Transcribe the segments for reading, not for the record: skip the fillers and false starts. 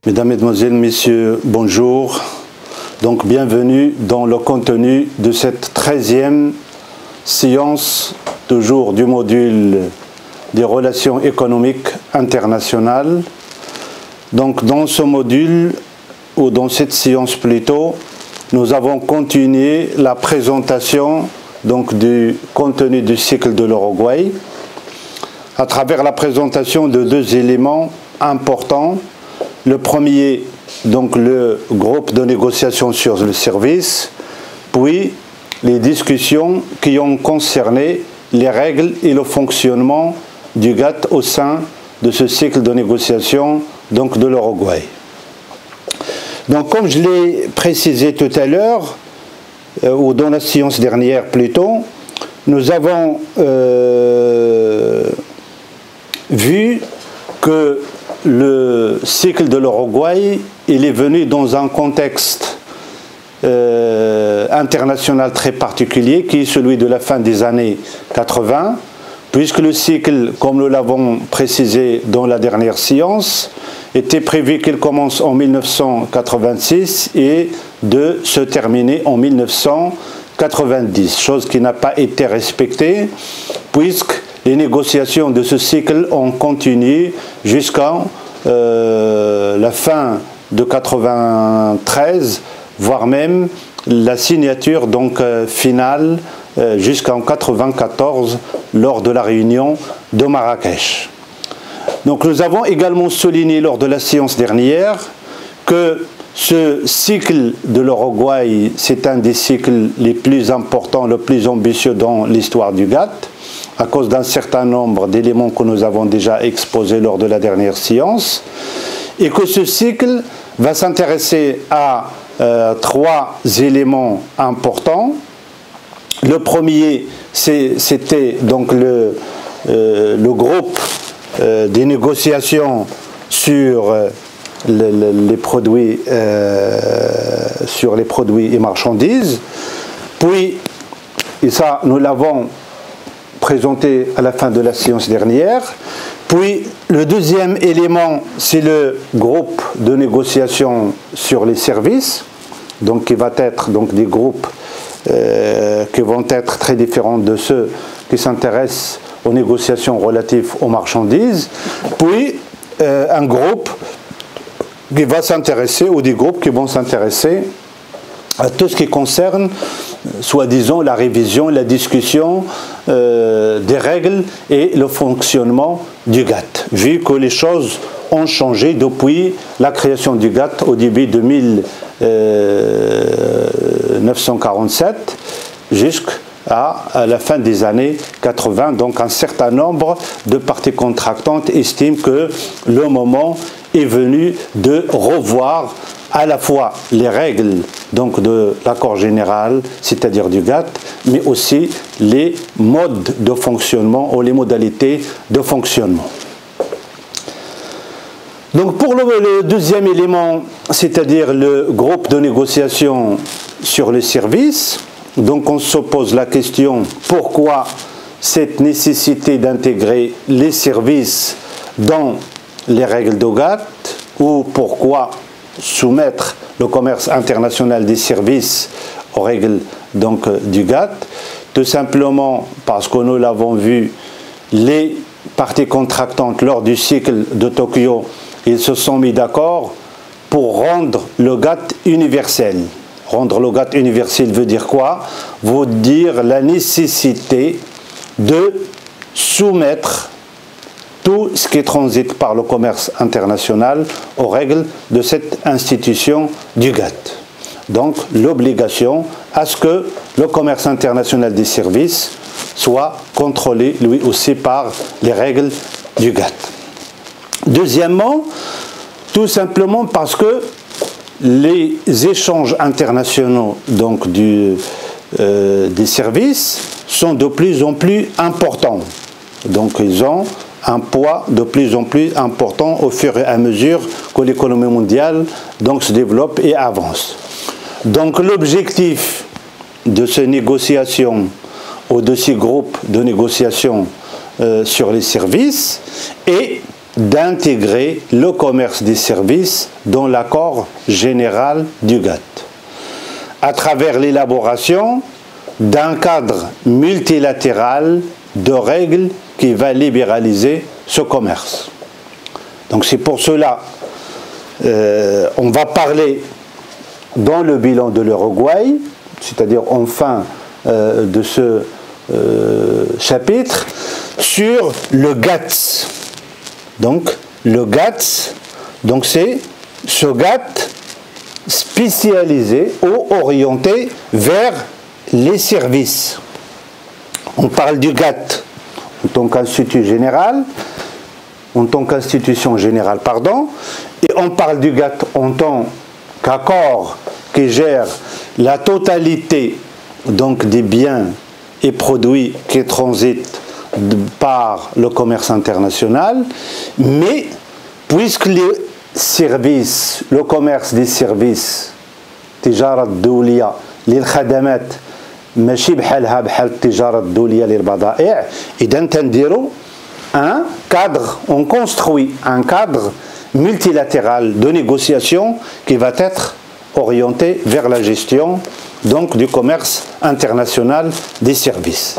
Mesdames, Mesdemoiselles, Messieurs, bonjour. Donc, bienvenue dans le contenu de cette 13e séance, toujours du module des relations économiques internationales. Donc, dans ce module, ou dans cette séance plutôt, nous avons continué la présentation donc, du contenu du cycle de l'Uruguay à travers la présentation de deux éléments importants. Le premier, donc le groupe de négociation sur le service, puis les discussions qui ont concerné les règles et le fonctionnement du GATT au sein de ce cycle de négociation donc de l'Uruguay. Donc comme je l'ai précisé tout à l'heure, ou dans la séance dernière plutôt, nous avons vu que le cycle de l'Uruguay, il est venu dans un contexte international très particulier qui est celui de la fin des années 80, puisque le cycle, comme nous l'avons précisé dans la dernière séance, était prévu qu'il commence en 1986 et de se terminer en 1990, chose qui n'a pas été respectée, puisque les négociations de ce cycle ont continué jusqu'à la fin de 1993, voire même la signature donc, finale jusqu'en 1994 lors de la réunion de Marrakech. Donc nous avons également souligné lors de la séance dernière que ce cycle de l'Uruguay, c'est un des cycles les plus importants, le plus ambitieux dans l'histoire du GATT, à cause d'un certain nombre d'éléments que nous avons déjà exposés lors de la dernière séance, et que ce cycle va s'intéresser à trois éléments importants. Le premier, c'était donc le groupe des négociations sur les produits et marchandises. Puis, et ça nous l'avons présenté à la fin de la séance dernière. Puis le deuxième élément, c'est le groupe de négociation sur les services, donc qui va être donc des groupes qui vont être très différents de ceux qui s'intéressent aux négociations relatives aux marchandises. Puis un groupe qui va s'intéresser, ou des groupes qui vont s'intéresser à tout ce qui concerne, soi-disant, la révision, la discussion des règles et le fonctionnement du GATT, vu que les choses ont changé depuis la création du GATT au début de 1947 jusqu'à la fin des années 80. Donc un certain nombre de parties contractantes estiment que le moment est venu de revoir à la fois les règles donc de l'accord général, c'est-à-dire du GATT, mais aussi les modes de fonctionnement ou les modalités de fonctionnement. Donc pour le deuxième élément, c'est-à-dire le groupe de négociation sur les services, donc on se pose la question pourquoi cette nécessité d'intégrer les services dans les règles de GATT, ou pourquoi soumettre le commerce international des services aux règles donc, du GATT, tout simplement parce que nous l'avons vu, les parties contractantes lors du cycle de Tokyo, ils se sont mis d'accord pour rendre le GATT universel. Rendre le GATT universel veut dire quoi? Veut dire la nécessité de soumettre tout ce qui transite par le commerce international aux règles de cette institution du GATT. Donc l'obligation à ce que le commerce international des services soit contrôlé lui aussi par les règles du GATT. Deuxièmement, tout simplement parce que les échanges internationaux donc des services sont de plus en plus importants. Donc ils ont un poids de plus en plus important au fur et à mesure que l'économie mondiale donc, se développe et avance. Donc l'objectif de ces négociations ou de ces groupes de négociations sur les services est d'intégrer le commerce des services dans l'accord général du GATT, à travers l'élaboration d'un cadre multilatéral de règles qui va libéraliser ce commerce. Donc c'est pour cela on va parler dans le bilan de l'Uruguay, c'est-à-dire en fin de ce chapitre, sur le GATT. Donc le GATT, donc c'est ce GATT spécialisé ou orienté vers les services. On parle du GATT en tant qu'institut général, en tant qu'institution générale, pardon, et on parle du GATT en tant qu'accord qui gère la totalité donc des biens et produits qui transitent par le commerce international, mais puisque les services, le commerce des services, تجارة الدولية للخدمات ماشي بحالها بحال التجارة الدولية للبضائع، إذا تنديروا un cadre, on construit un cadre multilatéral de négociation qui va être orienté vers la gestion donc du commerce international des services.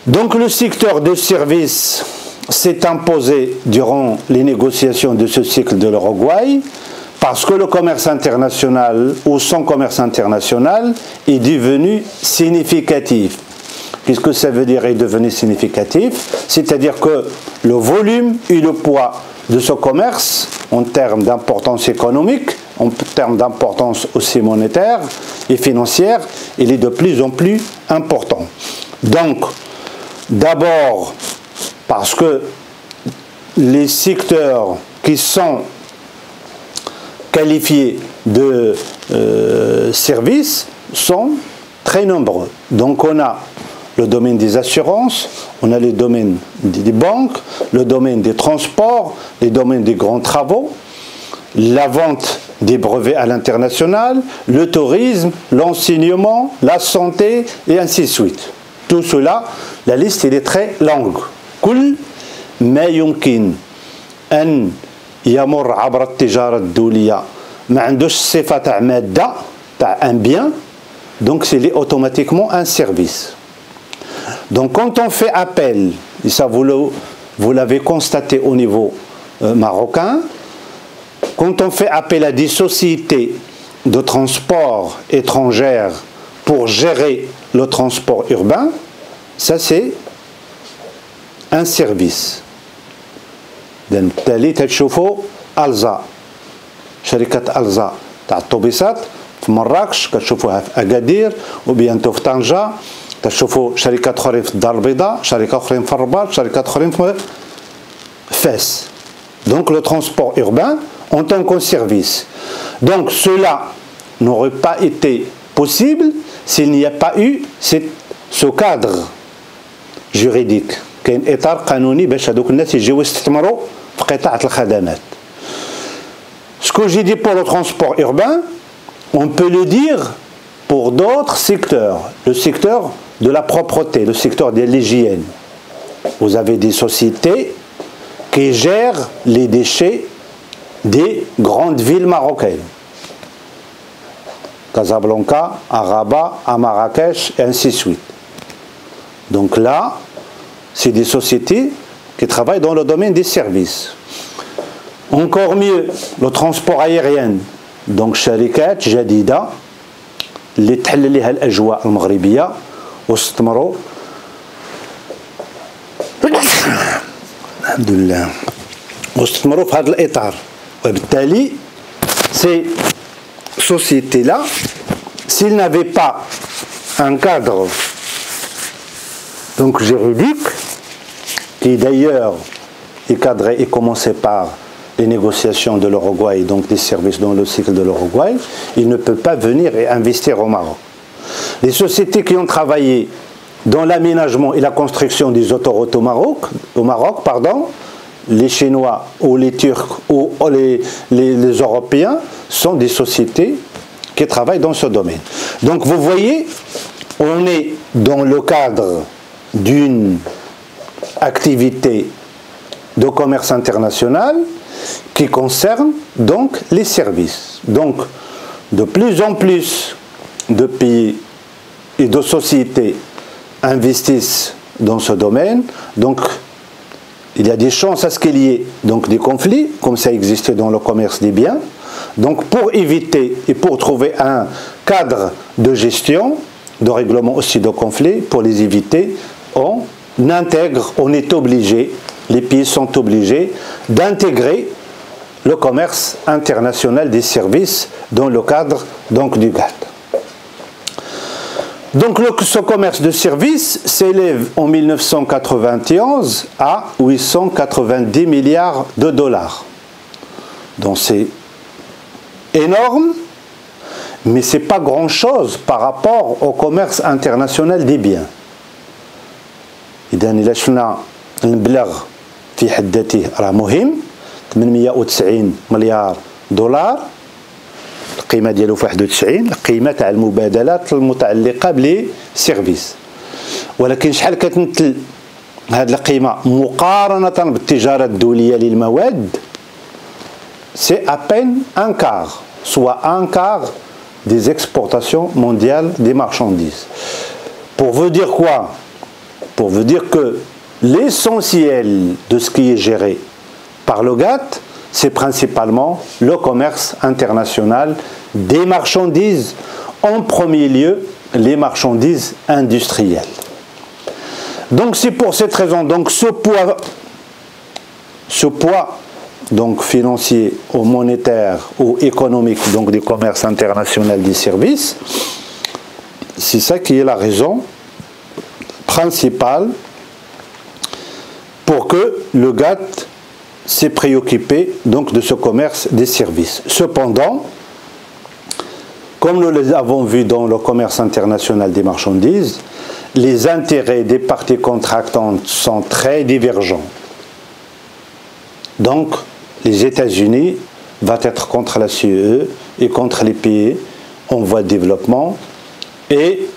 Donc le secteur de services s'est imposé durant les négociations de ce cycle de l'Uruguay parce que le commerce international ou son commerce international est devenu significatif. Qu'est-ce que ça veut dire est devenu significatif? C'est-à-dire que le volume et le poids de ce commerce, en termes d'importance économique, en termes d'importance aussi monétaire et financière, il est de plus en plus important. Donc, d'abord, parce que les secteurs qui sont qualifiés de services sont très nombreux. Donc, on a le domaine des assurances, on a le domaine des banques, le domaine des transports, les domaines des grands travaux, la vente des brevets à l'international, le tourisme, l'enseignement, la santé et ainsi de suite. Tout cela, la liste elle est très longue. كل ما يمكن أن يمر عبر التجارة الدولية ما عندوش الصفة تاع مادة تاع un bien, donc c'est automatiquement un service. Donc quand on fait appel, et ça vous l'avez constaté au niveau marocain, quand on fait appel à des sociétés de transport étrangères pour gérer le transport urbain, ça c'est un service. بالتالي تشوفوا ألزا شركة ألزا تاع الطوبيسات في مراكش كتشوفوها في أكادير وبيانتو في طنجة تشوفوا شركات أخرين في الدار البيضاء شركات أخرين في الرباط شركات أخرين في فاس. Donc le transport urbain en tant que service. Donc cela n'aurait pas été possible s'il n'y a pas eu ce cadre juridique. كاين إطار قانوني باش هذوك الناس يجيو يستثمروا في قطاع الخدمات. Ce que j'ai dit pour le transport urbain, on peut le dire pour d'autres secteurs. Le secteur de la propreté, le secteur de l'hygiène. Vous avez des sociétés qui gèrent les déchets des grandes villes marocaines. Casablanca, à Rabat, à Marrakech, et ainsi de suite. Donc là, c'est des sociétés qui travaillent dans le domaine des services. Encore mieux, le transport aérien. Donc شركات جديدة اللي تحل لها الأجواء المغربية واستثمروا الحمد لله واستثمروا في هذا الإطار. وبالتالي ces sociétés-là, s'ils n'avaient pas un cadre donc juridique, qui d'ailleurs est cadré et commencé par les négociations de l'Uruguay, donc des services dans le cycle de l'Uruguay, il ne peut pas venir et investir au Maroc. Les sociétés qui ont travaillé dans l'aménagement et la construction des autoroutes au Maroc, les Chinois ou les Turcs ou les Européens sont des sociétés qui travaillent dans ce domaine. Donc vous voyez, on est dans le cadre d'une activité de commerce international qui concerne donc les services. Donc, de plus en plus de pays et de sociétés investissent dans ce domaine. Donc, il y a des chances à ce qu'il y ait donc des conflits, comme ça existait dans le commerce des biens. Donc, pour éviter et pour trouver un cadre de gestion, de règlement aussi de conflits, pour les éviter, on est obligé, les pays sont obligés d'intégrer le commerce international des services dans le cadre donc, du GATT. Donc ce commerce de services s'élève en 1991 à 890 milliards de dollars. Donc c'est énorme, mais ce n'est pas grand-chose par rapport au commerce international des biens. إذا إلا شفنا المبلغ في حد ذاته راه مهم 890 مليار دولار القيمة ديالو في 91 القيمة تاع المبادلات المتعلقة بلي سيرفيس ولكن شحال كتمثل هذه القيمة مقارنة بالتجارة الدولية للمواد c'est à peine un quart soit un quart des exportations mondiales des marchandises. Pour vous dire quoi? Pour vous dire que l'essentiel de ce qui est géré par le GATT, c'est principalement le commerce international des marchandises, en premier lieu les marchandises industrielles. Donc c'est pour cette raison, donc ce poids donc financier ou monétaire ou économique donc du commerce international des services, c'est ça qui est la raison principale pour que le GATT s'est préoccupé donc de ce commerce des services. Cependant, comme nous l'avons vu dans le commerce international des marchandises, les intérêts des parties contractantes sont très divergents. Donc, les États-Unis vont être contre la CE et contre les pays en voie de développement, et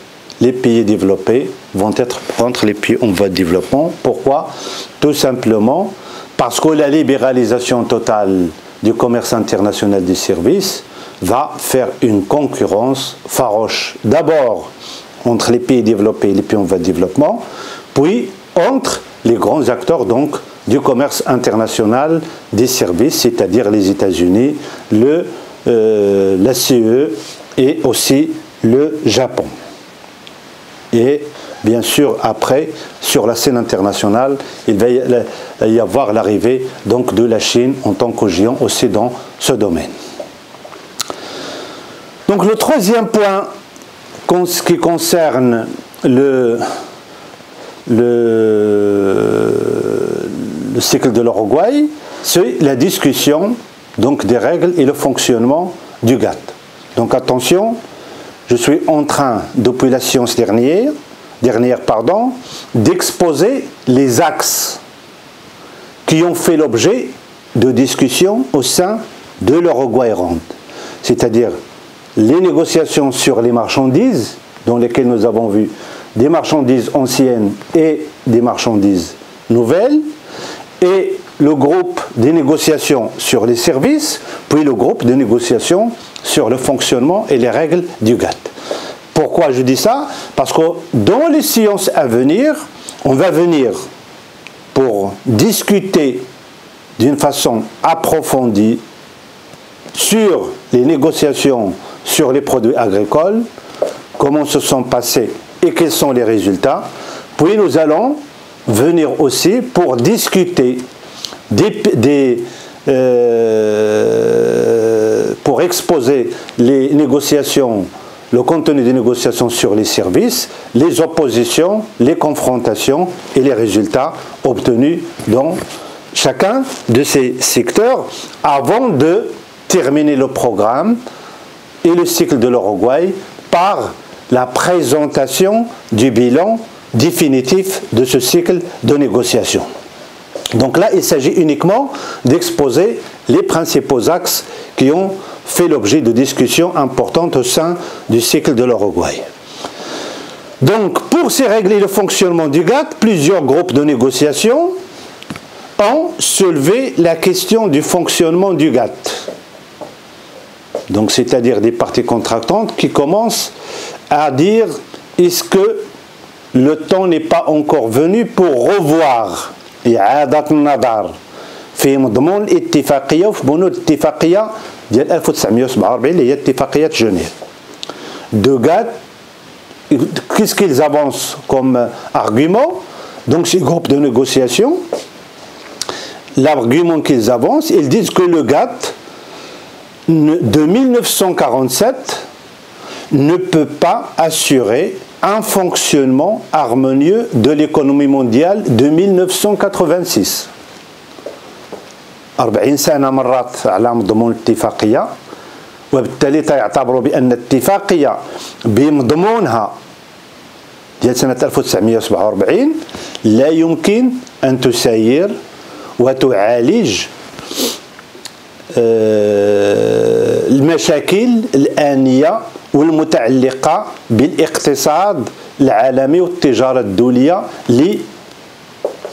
les pays développés vont être contre les pays en voie de développement. Pourquoi? Tout simplement parce que la libéralisation totale du commerce international des services va faire une concurrence farouche. D'abord entre les pays développés et les pays en voie de développement, puis entre les grands acteurs donc du commerce international des services, c'est-à-dire les États-Unis, la CE et aussi le Japon. Et bien sûr, après, sur la scène internationale, il va y avoir l'arrivée donc de la Chine en tant que géant aussi dans ce domaine. Donc le troisième point qui concerne le cycle de l'Uruguay, c'est la discussion donc des règles et le fonctionnement du GATT. Donc attention, je suis en train, depuis la séance dernière, d'exposer les axes qui ont fait l'objet de discussions au sein de l'Uruguay Round. C'est-à-dire les négociations sur les marchandises, dans lesquelles nous avons vu des marchandises anciennes et des marchandises nouvelles, et le groupe des négociations sur les services, puis le groupe de négociations sur le fonctionnement et les règles du GATT. Pourquoi je dis ça? Parce que dans les séances à venir, on va venir pour discuter d'une façon approfondie sur les négociations sur les produits agricoles, comment se sont passés et quels sont les résultats. Puis nous allons venir aussi pour discuter pour exposer les négociations, le contenu des négociations sur les services, les oppositions, les confrontations et les résultats obtenus dans chacun de ces secteurs avant de terminer le programme et le cycle de l'Uruguay par la présentation du bilan définitif de ce cycle de négociation. Donc là, il s'agit uniquement d'exposer les principaux axes qui ont fait l'objet de discussions importantes au sein du cycle de l'Uruguay. Donc, pour ces régler le fonctionnement du GATT, plusieurs groupes de négociation ont soulevé la question du fonctionnement du GATT. Donc, c'est-à-dire des parties contractantes qui commencent à dire est-ce que le temps n'est pas encore venu pour revoir إعادة النظر في مضمون الاتفاقية وفي بنود الاتفاقية ديال 1947 اللي هي اتفاقية جنيف. De GATT, qu'est-ce qu'ils avancent comme argument? Donc ces groupes de négociation, l'argument qu'ils avancent, ils disent que le GATT de 1947 ne peut pas assurer un fonctionnement harmonieux de l'économie mondiale de 1986. 40 سنة مرات على مضمون الاتفاقية وبالتالي يعتبروا بأن الاتفاقية بمضمونها ديال سنة 1947 لا يمكن أن تسير وتعالج المشاكل الآنية والمتعلقة بالاقتصاد العالمي والتجارة الدولية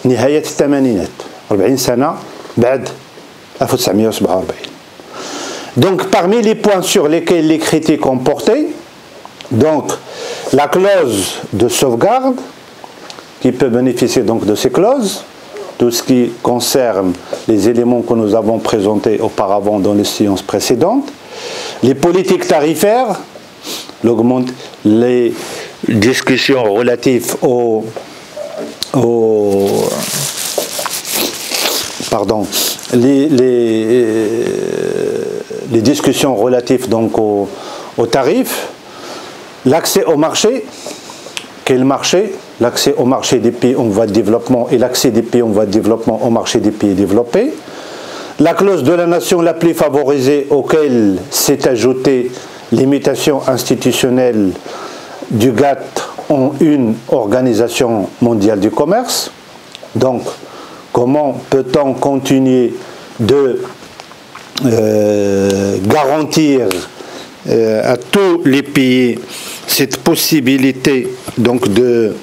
لنهاية الثمانينات 40 سنة بعد 1947. Donc parmi les points sur lesquels les critiques ont porté, donc la clause de sauvegarde qui peut bénéficier donc de ces clauses, tout ce qui concerne les éléments que nous avons présentés auparavant dans les séances précédentes, les politiques tarifaires, les discussions relatives les discussions relatives donc aux tarifs, l'accès au marché, quel marché? L'accès au marché des pays en voie de développement et l'accès des pays en voie de développement au marché des pays développés. La clause de la nation la plus favorisée auquel s'est ajoutée l'imitation institutionnelle du GATT en une organisation mondiale du commerce. Donc, comment peut-on continuer de garantir à tous les pays cette possibilité donc de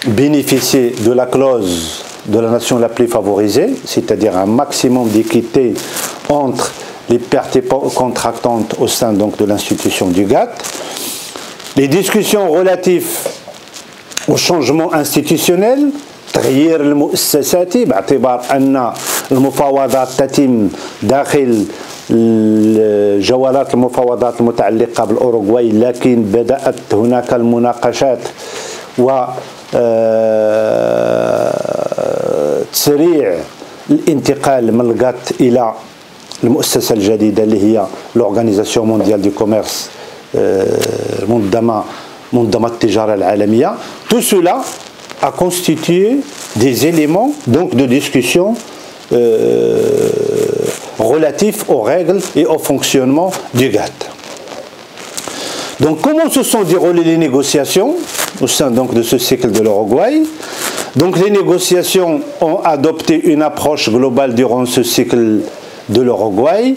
bénéficier de la clause de la nation la plus favorisée, c'est-à-dire un maximum d'équité entre les parties contractantes au sein donc de l'institution du GATT. Les discussions relatives au changement institutionnel, تغيير المؤسسات باعتبار أن المفاوضات تتم داخل جولات المفاوضات المتعلقة بالأوروغواي، لكن بدأت هناك المناقشات وتسريع الانتقال من الغات إلى المؤسسة الجديدة اللي هي l'Organisation mondiale du commerce منظمة التجارة العالمية. Tout cela a constitué des éléments donc de discussion relatifs aux règles et au fonctionnement du GATT. Donc comment se sont déroulées les négociations au sein donc de ce cycle de l'Uruguay? Donc les négociations ont adopté une approche globale durant ce cycle de l'Uruguay,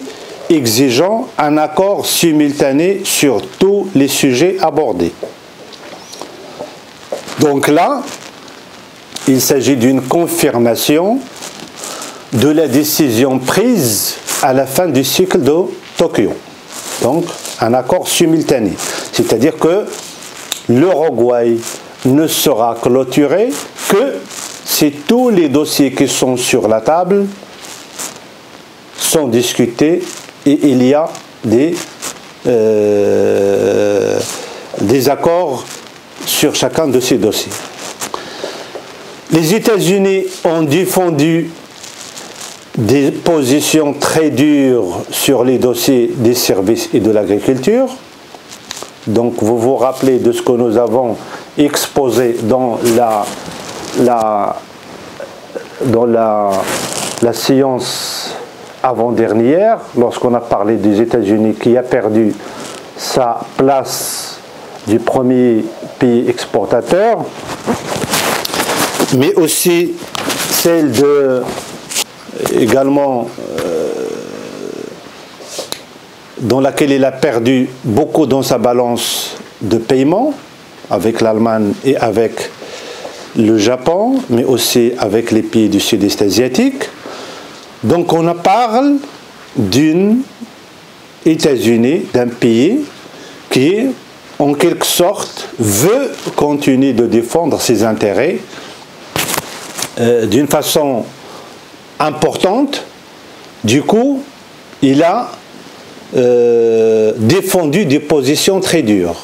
exigeant un accord simultané sur tous les sujets abordés. Donc là, il s'agit d'une confirmation de la décision prise à la fin du cycle de Tokyo. Donc, un accord simultané. C'est-à-dire que l'Uruguay ne sera clôturé que si tous les dossiers qui sont sur la table sont discutés et il y a des accords sur chacun de ces dossiers. Les États-Unis ont défendu des positions très dures sur les dossiers des services et de l'agriculture. Donc vous vous rappelez de ce que nous avons exposé dans la séance avant-dernière, lorsqu'on a parlé des États-Unis qui a perdu sa place du premier pays exportateur, mais aussi celle de également dans laquelle il a perdu beaucoup dans sa balance de paiement avec l'Allemagne et avec le Japon, mais aussi avec les pays du sud-est asiatique. Donc on parle d'une États-Unis, d'un pays qui, en quelque sorte, veut continuer de défendre ses intérêts d'une façon importante. Du coup, il a défendu des positions très dures.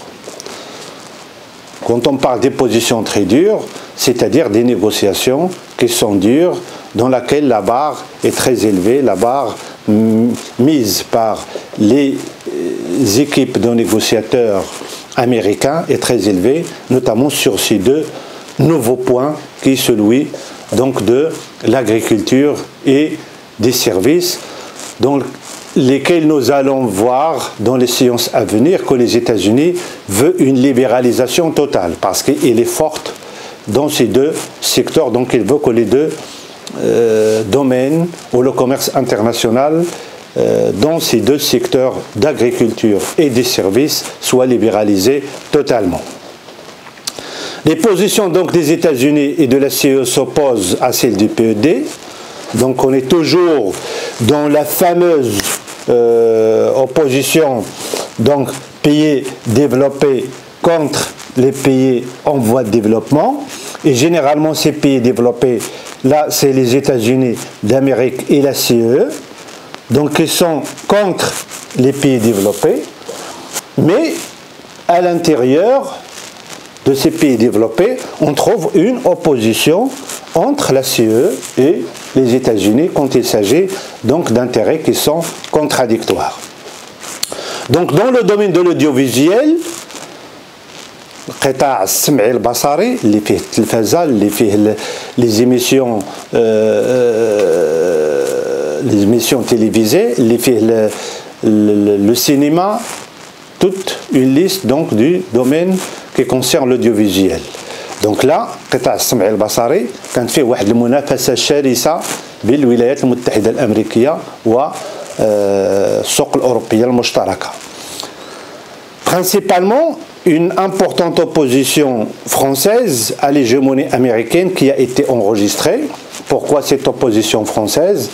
Quand on parle des positions très dures, c'est-à-dire des négociations qui sont dures, dans laquelle la barre est très élevée, la barre mise par les équipes de négociateurs américains est très élevée, notamment sur ces deux nouveaux points, qui est celui donc de l'agriculture et des services, dans lesquels nous allons voir dans les séances à venir que les États-Unis veulent une libéralisation totale, parce qu'elle est forte dans ces deux secteurs, donc il veut que les deux domaines où le commerce international dans ces deux secteurs d'agriculture et des services soient libéralisés totalement. Les positions donc des États-Unis et de la CE s'opposent à celles du PED. Donc on est toujours dans la fameuse opposition, donc pays développés contre les pays en voie de développement. Et généralement ces pays développés, là c'est les États-Unis d'Amérique et la CE, donc ils sont contre les pays développés, mais à l'intérieur de ces pays développés, on trouve une opposition entre la CE et les États-Unis quand il s'agit donc d'intérêts qui sont contradictoires. Donc dans le domaine de l'audiovisuel, القطاع السمعي البصري اللي فيه التلفزة اللي فيه les émissions télévisées اللي فيه le cinéma, toute une liste donc du domaine qui concerne l'audiovisuel. Donc là قطاع السمعي البصري كانت فيه واحد المنافسة شرسة بين الولايات المتحدة الأمريكية والسوق الأوروبية المشتركة. Principalement, une importante opposition française à l'hégémonie américaine qui a été enregistrée. Pourquoi cette opposition française?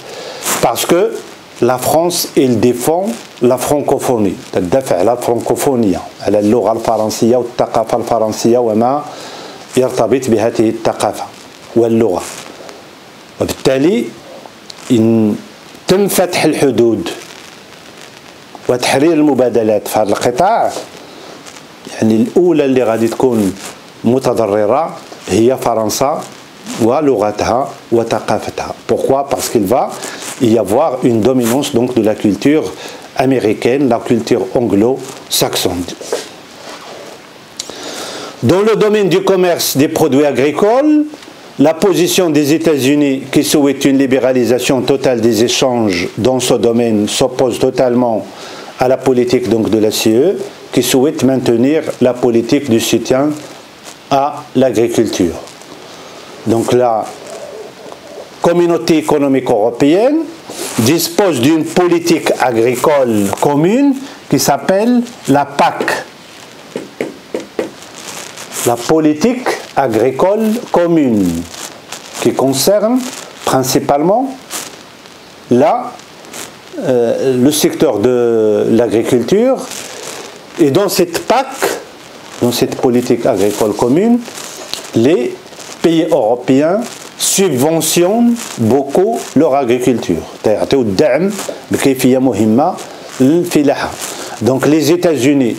Parce que la France, elle défend la francophonie, تدافع على الفرنكوفونية، على اللغة الفرنسية والثقافة الفرنسية وما يرتبط بهذه الثقافة واللغة. وبالتالي إن تم فتح الحدود وتحرير المبادلات في هذا القطاع، يعني الأولى اللي غادي تكون متضررة هي فرنسا ولغتها وثقافتها. Pourquoi? Parce qu'il va y avoir une dominance donc de la culture américaine, la culture anglo-saxonne. Dans le domaine du commerce des produits agricoles, la position des États-Unis qui souhaite une libéralisation totale des échanges dans ce domaine s'oppose totalement à la politique donc de la CE qui souhaite maintenir la politique du soutien à l'agriculture. Donc la communauté économique européenne dispose d'une politique agricole commune qui s'appelle la PAC. La politique agricole commune qui concerne principalement le secteur de l'agriculture. Et dans cette PAC, dans cette politique agricole commune, les pays européens subventionnent beaucoup leur agriculture. Donc les États-Unis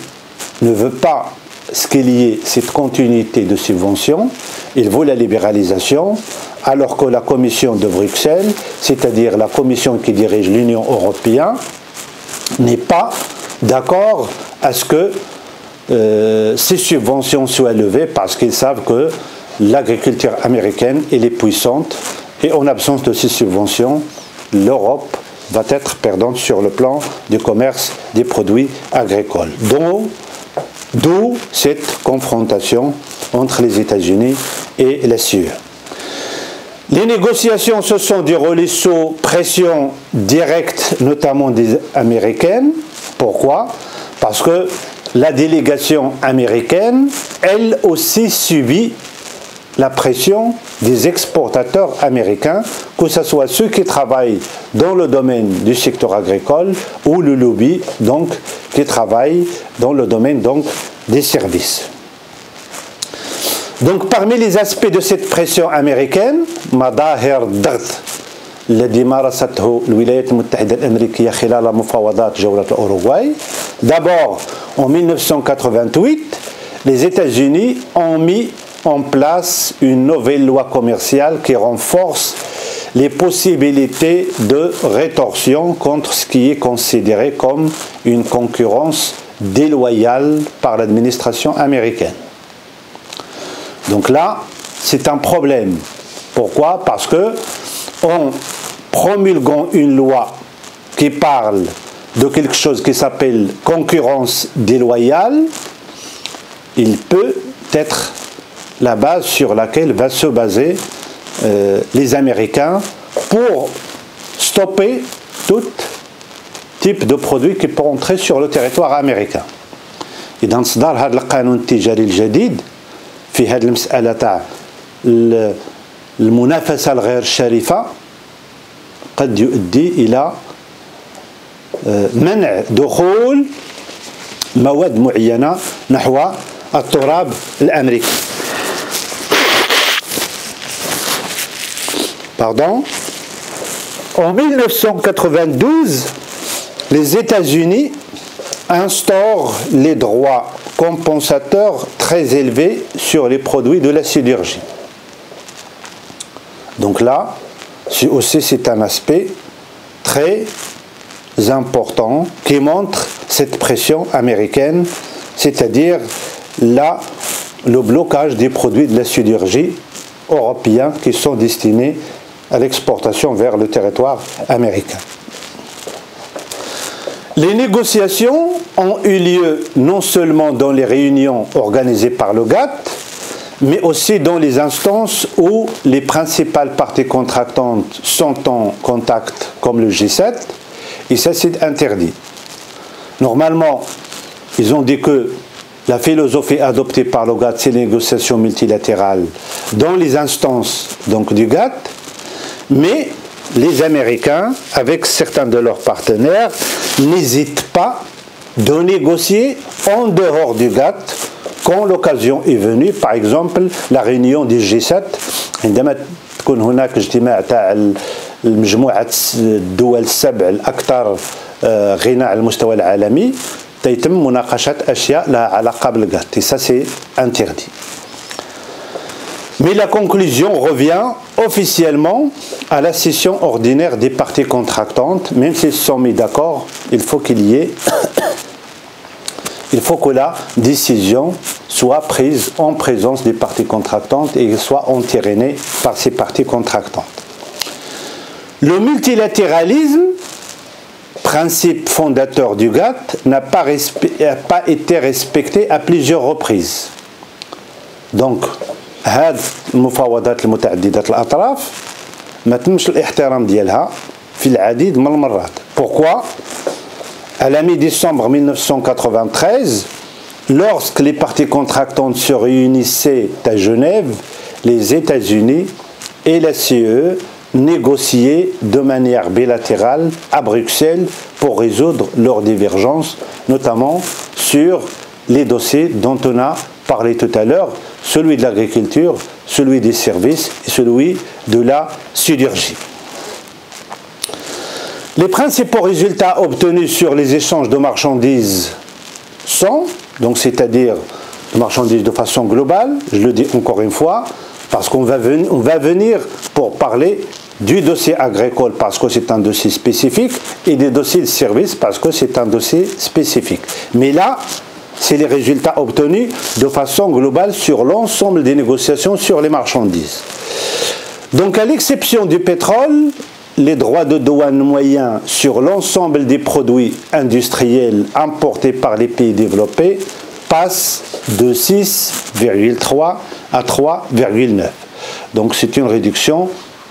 ne veulent pas ce qu'il y ait cette continuité de subvention, ils veulent la libéralisation, alors que la Commission de Bruxelles, c'est-à-dire la Commission qui dirige l'Union européenne, n'est pas d'accord à ce que ces subventions soient levées parce qu'ils savent que l'agriculture américaine elle est puissante et en absence de ces subventions, l'Europe va être perdante sur le plan du commerce des produits agricoles. D'où cette confrontation entre les États-Unis et la CE. Les négociations se sont déroulées sous pression directe, notamment des Américaines. Pourquoi? Parce que la délégation américaine, elle aussi subit la pression des exportateurs américains, que ce soit ceux qui travaillent dans le domaine du secteur agricole ou le lobby donc, qui travaille dans le domaine donc, des services. Donc parmi les aspects de cette pression américaine, مظاهر الضغط الذي مارسته الولايات المتحدة الأمريكية خلال مفاوضات جولة الأوروغواي. D'abord, en 1988, les États-Unis ont mis en place une nouvelle loi commerciale qui renforce les possibilités de rétorsion contre ce qui est considéré comme une concurrence déloyale par l'administration américaine. Donc là, c'est un problème. Pourquoi? Parce que en promulguant une loi qui parle de quelque chose qui s'appelle concurrence déloyale, il peut être la base sur laquelle va se baser les Américains pour stopper tout type de produit qui peut entrer sur le territoire américain. إذا إصدار هذا القانون التجاري الجديد في هذه المسألة تاع المنافسة الغير شريفة قد يؤدي إلى منع دخول مواد معينة نحو التراب الأمريكي. Pardon. En 1992, les États-Unis instaurent les droits compensateurs très élevés sur les produits de la sidérurgie. Donc là, aussi c'est un aspect très important qui montre cette pression américaine, c'est-à-dire là, le blocage des produits de la sidérurgie européens qui sont destinés à l'exportation vers le territoire américain. Les négociations ont eu lieu non seulement dans les réunions organisées par le GATT, mais aussi dans les instances où les principales parties contractantes sont en contact, comme le G7, et ça c'est interdit. Normalement, ils ont dit que la philosophie adoptée par le GATT, c'est les négociations multilatérales dans les instances donc, du GATT, mais les Américains, avec certains de leurs partenaires, n'hésitent pas de négocier en dehors du GATT quand l'occasion est venue. Par exemple, la réunion du G7, عندما تكون هناك اجتماع تاع المجموعة الدول السبع الأكثر غنى على المستوى العالمي تيتم مناقشة أشياء لها علاقة بالGATT. Et ça, c'est interdit. Mais la conclusion revient officiellement à la session ordinaire des parties contractantes. Même s'ils se sont mis d'accord, il faut qu'il y ait, il faut que la décision soit prise en présence des parties contractantes et soit entérinée par ces parties contractantes. Le multilatéralisme, principe fondateur du GATT, n'a pas été respecté à plusieurs reprises. Donc, هذه المفاوضات المتعددة الأطراف ما تمش الاحترام ديالها في العديد من المرات. Pourquoi? À la mi-décembre 1993, lorsque les parties contractantes se réunissaient à Genève, les États-Unis et la CE négociaient de manière bilatérale à Bruxelles pour résoudre leurs divergences, notamment sur les dossiers dont on a parlé tout à l'heure, celui de l'agriculture, celui des services et celui de la sidérurgie. Les principaux résultats obtenus sur les échanges de marchandises sont, donc c'est-à-dire de marchandises de façon globale, je le dis encore une fois, parce qu'on va venir pour parler du dossier agricole parce que c'est un dossier spécifique et des dossiers de services parce que c'est un dossier spécifique. Mais là, c'est les résultats obtenus de façon globale sur l'ensemble des négociations sur les marchandises. Donc à l'exception du pétrole, les droits de douane moyens sur l'ensemble des produits industriels importés par les pays développés passent de 6,3 à 3,9. Donc c'est une réduction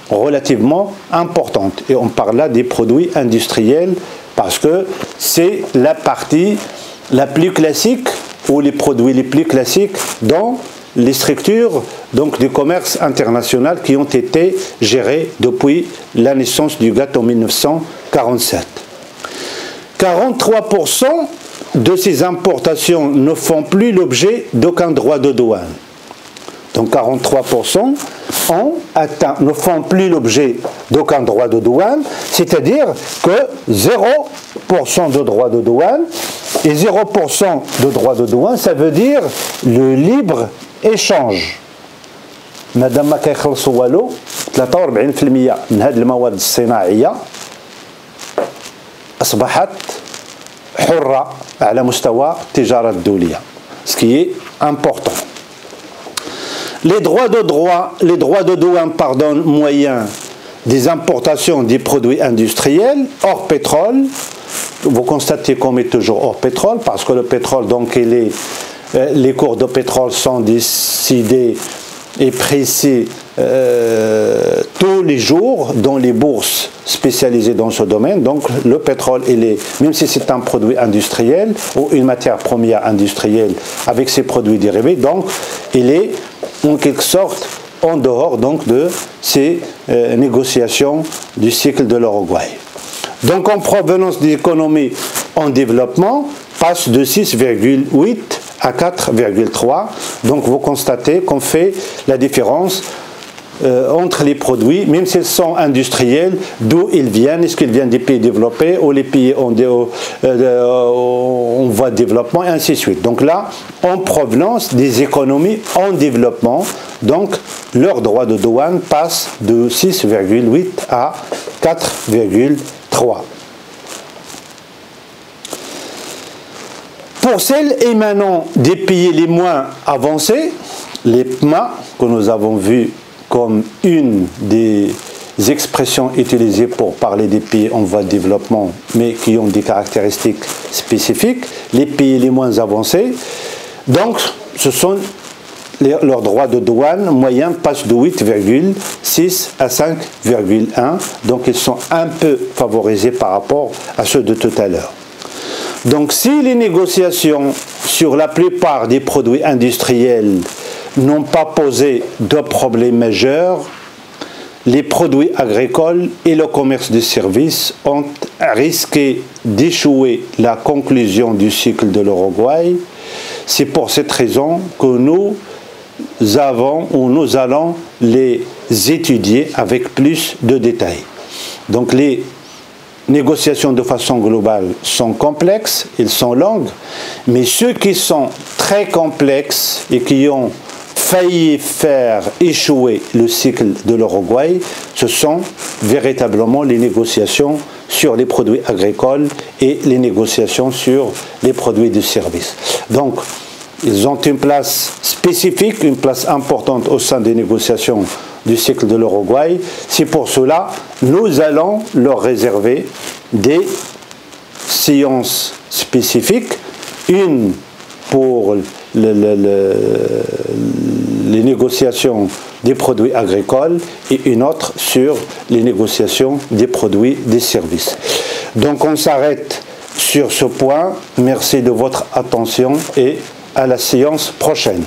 relativement importante. Et on parle là des produits industriels parce que c'est la partie la plus classique ou les produits les plus classiques dans les structures donc, du commerce international qui ont été gérées depuis la naissance du GATT en 1947. 43% de ces importations ne font plus l'objet d'aucun droit de douane. Donc 43% ne font plus l'objet d'aucun droit de douane, c'est-à-dire que 0% de droit de douane, et 0% de droit de douane, ça veut dire le libre échange. مادام ما كيخلصوا والو 43% من هذه المواد الصناعية أصبحت حرة على مستوى التجارة الدولية. Ce qui est important. Les droits de douane moyens des importations des produits industriels hors pétrole, vous constatez qu'on est toujours hors pétrole parce que le pétrole, donc les cours de pétrole sont décidés et précis tous les jours dans les bourses spécialisées dans ce domaine. Donc le pétrole, même si c'est un produit industriel ou une matière première industrielle avec ses produits dérivés, donc il est en quelque sorte en dehors donc, de ces négociations du cycle de l'Uruguay. Donc en provenance des économies en développement, passe de 6,8 à 4,3. Donc vous constatez qu'on fait la différence entre les produits, même s'ils sont industriels, d'où ils viennent, est-ce qu'ils viennent des pays développés ou les pays en voie de développement, et ainsi de suite. Donc là, en provenance des économies en développement, donc leur droit de douane passe de 6,8 à 4,3. Pour celles émanant des pays les moins avancés, les PMA, que nous avons vu comme une des expressions utilisées pour parler des pays en voie de développement, mais qui ont des caractéristiques spécifiques, les pays les moins avancés, donc ce sont leurs droits de douane moyens passent de 8,6 à 5,1, donc ils sont un peu favorisés par rapport à ceux de tout à l'heure. Donc si les négociations sur la plupart des produits industriels n'ont pas posé de problèmes majeurs, les produits agricoles et le commerce de services ont risqué d'échouer la conclusion du cycle de l'Uruguay. C'est pour cette raison que nous allons les étudier avec plus de détails. Donc les négociations de façon globale sont complexes, elles sont longues, mais ceux qui sont très complexes et qui ont failli faire échouer le cycle de l'Uruguay, ce sont véritablement les négociations sur les produits agricoles et les négociations sur les produits de services. Donc, ils ont une place spécifique, une place importante au sein des négociations du cycle de l'Uruguay. C'est pour cela nous allons leur réserver des séances spécifiques, une pour les négociations des produits agricoles et une autre sur les négociations des produits des services. Donc on s'arrête sur ce point. Merci de votre attention et à la séance prochaine.